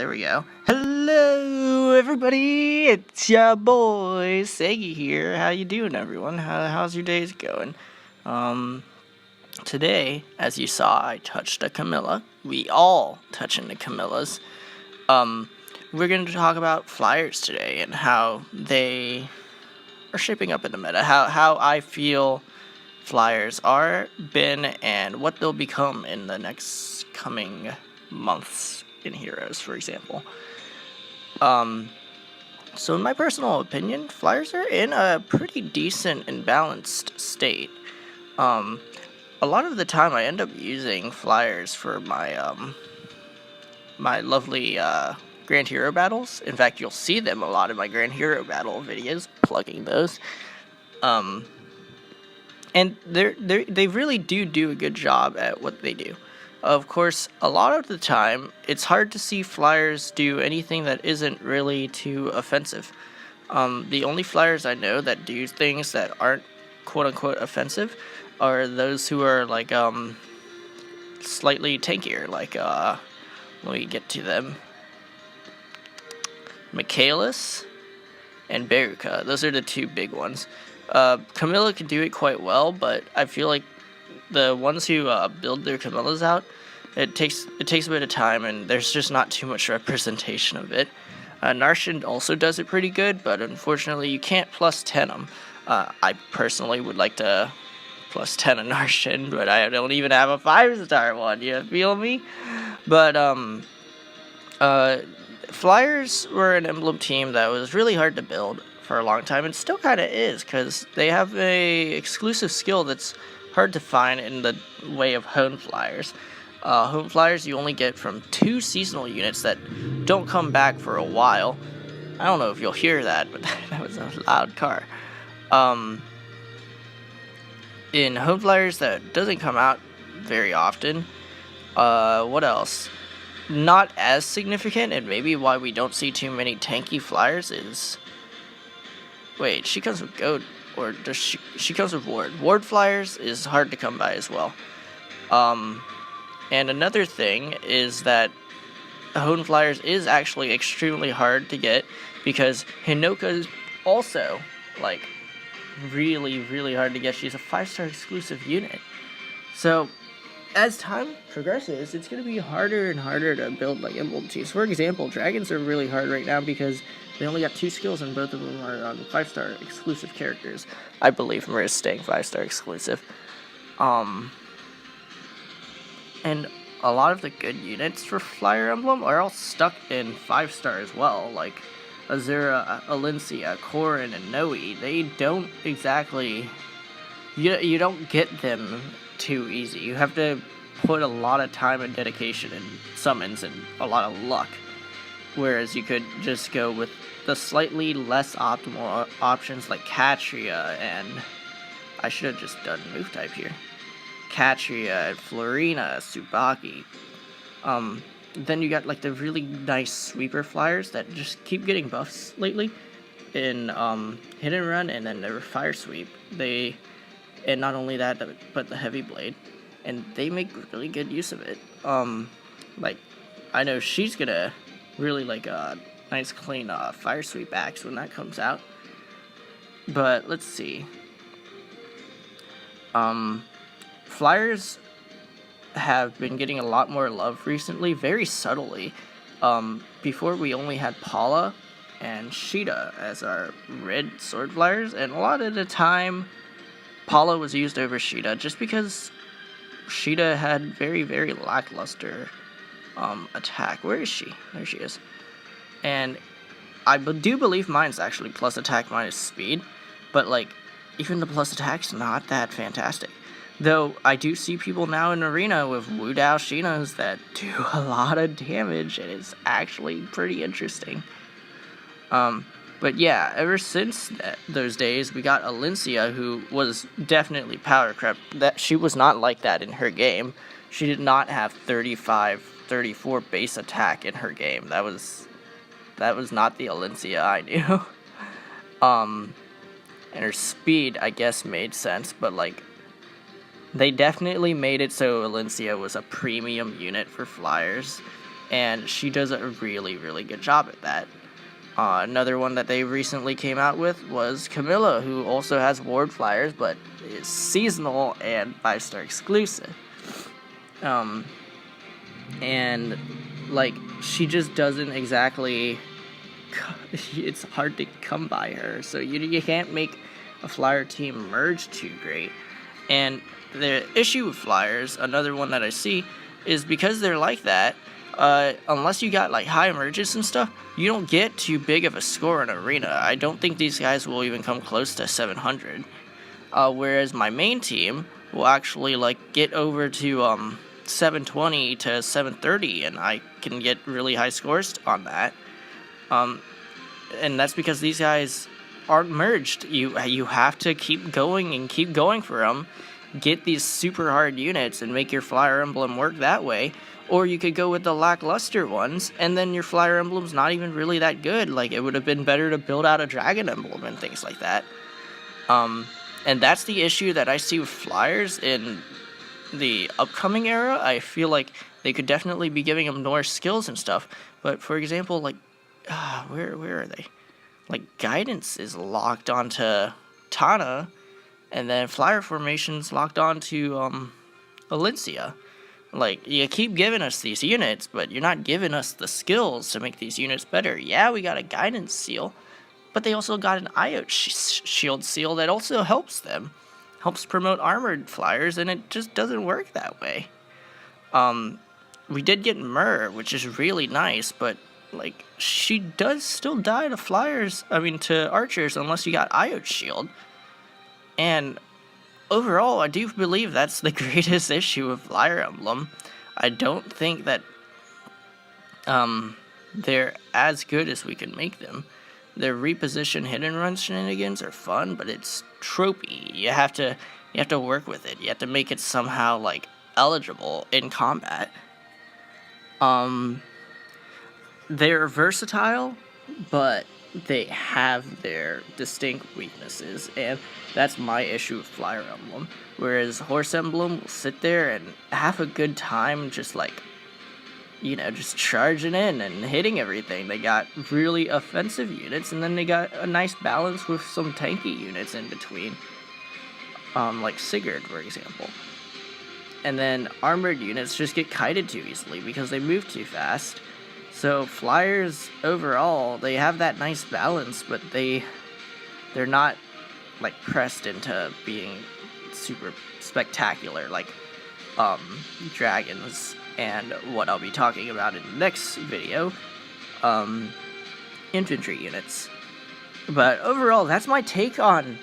there we go. Hello, everybody. It's your boy Seigi here. How you doing, everyone? How's your days going? Today, as you saw, I touched a Camilla. We all touching the Camillas. We're going to talk about Flyers today and how they are shaping up in the meta. How I feel Flyers are, been, and what they'll become in the next coming months in Heroes, for example. So in my personal opinion, Flyers are in a pretty decent and balanced state. A lot of the time I end up using Flyers for my my lovely Grand Hero battles. In fact, you'll see them a lot in my Grand Hero battle videos, plugging those. And they really do a good job at what they do. Of course, a lot of the time, it's hard to see Flyers do anything that isn't really too offensive. The only Flyers I know that do things that aren't quote-unquote offensive are those who are, like, slightly tankier. Like, let me get to them. Michaelis and Beruka. Those are the two big ones. Camilla can do it quite well, but I feel like the ones who build their Camillas out, it takes a bit of time, and there's just not too much representation of it. Narshin also does it pretty good, but unfortunately you can't plus 10 them. I personally would like to plus 10 a Narshin, but I don't even have a 5-star one, you feel me? But Flyers were an emblem team that was really hard to build for a long time, and still kind of is, because they have a exclusive skill that's hard to find in the way of Hone Flyers. Hone Flyers you only get from 2 seasonal units that don't come back for a while. I don't know if you'll hear that, but that was a loud car. In Hone Flyers that doesn't come out very often. What else? Not as significant, and maybe why we don't see too many tanky Flyers is... Wait, she comes with Goat, or does she comes with Ward. Ward Flyers is hard to come by as well. And another thing is that Hone Flyers is actually extremely hard to get, because Hinoka is also, like, really hard to get. She's a 5-star exclusive unit. So, as time progresses, it's going to be harder and harder to build, like, emblem teams. For example, Dragons are really hard right now because they only got 2 skills, and both of them are 5-star exclusive characters. I believe Mir is staying 5-star exclusive. And a lot of the good units for Flyer Emblem are all stuck in 5-star as well, like Azura, Alencia, Corrin, and Noe. They don't exactly... You don't get them too easy. You have to put a lot of time and dedication and summons and a lot of luck. Whereas you could just go with the slightly less optimal options like Catria and... I should have just done move type here. Catria, Florina, Tsubaki. Then you got like the really nice sweeper Flyers that just keep getting buffs lately in Hit and Run, and then their Fire Sweep. And not only that, but the Heavy Blade. And they make really good use of it. Like, I know she's gonna really like a nice clean Fire Sweep axe when that comes out. But let's see. Flyers have been getting a lot more love recently, very subtly. Before we only had Paula and Sheeta as our red sword Flyers, and a lot of the time Paula was used over Sheeta just because Sheeta had very lackluster attack. Where is she? There she is. And I do believe mine's actually plus attack minus speed, but like even the plus attack's not that fantastic. Though I do see people now in Arena with Wu Dao Shinas that do a lot of damage, and it's actually pretty interesting. But yeah, ever since those days, we got Alencia, who was definitely power crept. That she was not like that in her game. She did not have 35, 34 base attack in her game. That was not the Alencia I knew. And her speed, I guess, made sense, but like, they definitely made it so Alencia was a premium unit for Flyers. and she does a really, really good job at that. Another one that they recently came out with was Camilla, who also has ward flyers, but is seasonal and 5-star exclusive. And like, she just doesn't exactly, it's hard to come by her, so you can't make a flyer team merge too great. And the issue with flyers, another one that I see, is because they're like that, unless you got like high merges and stuff, you don't get too big of a score in arena. I don't think these guys will even come close to 700. Whereas my main team will actually like get over to 720 to 730, and I can get really high scores on that. And that's because these guys aren't merged. You have to keep going and keep going for them. Get these super hard units and make your flyer emblem work that way. Or you could go with the lackluster ones, and then your flyer emblem's not even really that good. Like, it would have been better to build out a dragon emblem and things like that. And that's the issue that I see with flyers in the upcoming era. I feel like they could definitely be giving them more skills and stuff. But for example, like, where are they? Like, guidance is locked onto Tana, and then flyer formation's locked onto Valencia. Like, you keep giving us these units, but you're not giving us the skills to make these units better. Yeah, we got a guidance seal, but they also got an IO shield seal that also helps them. Helps promote armored flyers, and it just doesn't work that way. We did get Myrrh, which is really nice, but, like, she does still die to to archers, unless you got IO shield. And overall, I do believe that's the greatest issue with Flyer Emblem. I don't think that they're as good as we can make them. Their reposition hit and run shenanigans are fun, but it's tropey. You have to work with it. You have to make it somehow like eligible in combat. They're versatile, but they have their distinct weaknesses, and that's my issue with Flyer Emblem. Whereas Horse Emblem will sit there and have a good time just like, just charging in and hitting everything. They got really offensive units, and then they got a nice balance with some tanky units in between. Like Sigurd, for example. And then armored units just get kited too easily because they move too fast. So flyers overall, they have that nice balance, but they're not like pressed into being super spectacular like dragons and what I'll be talking about in the next video, infantry units. But overall, that's my take on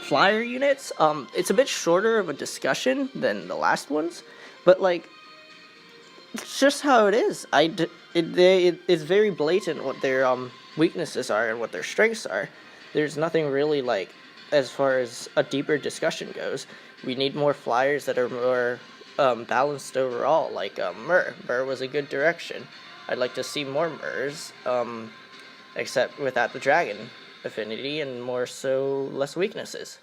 flyer units. It's a bit shorter of a discussion than the last ones, but like, it's just how it is. It's very blatant what their weaknesses are and what their strengths are. There's nothing really like, as far as a deeper discussion goes. We need more flyers that are more balanced overall, like Myrrh. Myrrh was a good direction. I'd like to see more Myrrhs, except without the dragon affinity and more so less weaknesses.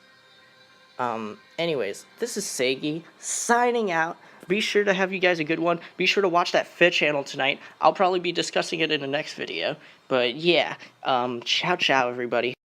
Anyways, this is Seigi signing out. Be sure to have you guys a good one. Be sure to watch that Fit channel tonight. I'll probably be discussing it in the next video. But yeah, ciao ciao everybody.